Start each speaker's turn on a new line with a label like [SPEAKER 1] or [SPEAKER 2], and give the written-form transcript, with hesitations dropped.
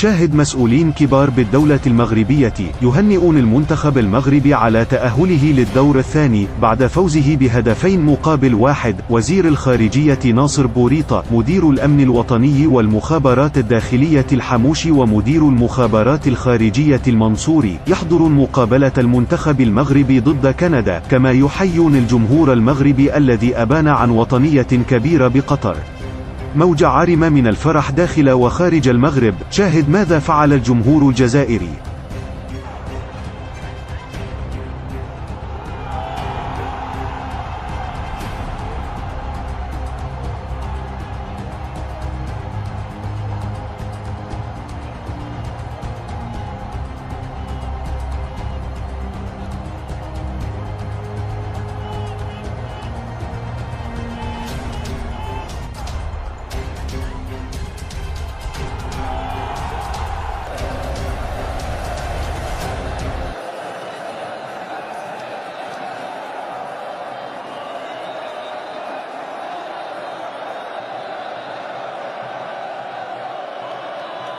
[SPEAKER 1] شاهد مسؤولين كبار بالدولة المغربية يهنئون المنتخب المغربي على تأهله للدور الثاني بعد فوزه بهدفين مقابل واحد. وزير الخارجية ناصر بوريطة، مدير الأمن الوطني والمخابرات الداخلية الحموشي، ومدير المخابرات الخارجية المنصوري يحضر مقابلة المنتخب المغربي ضد كندا، كما يحيون الجمهور المغربي الذي أبان عن وطنية كبيرة بقطر. موجة عارمة من الفرح داخل وخارج المغرب. شاهد ماذا فعل الجمهور الجزائري.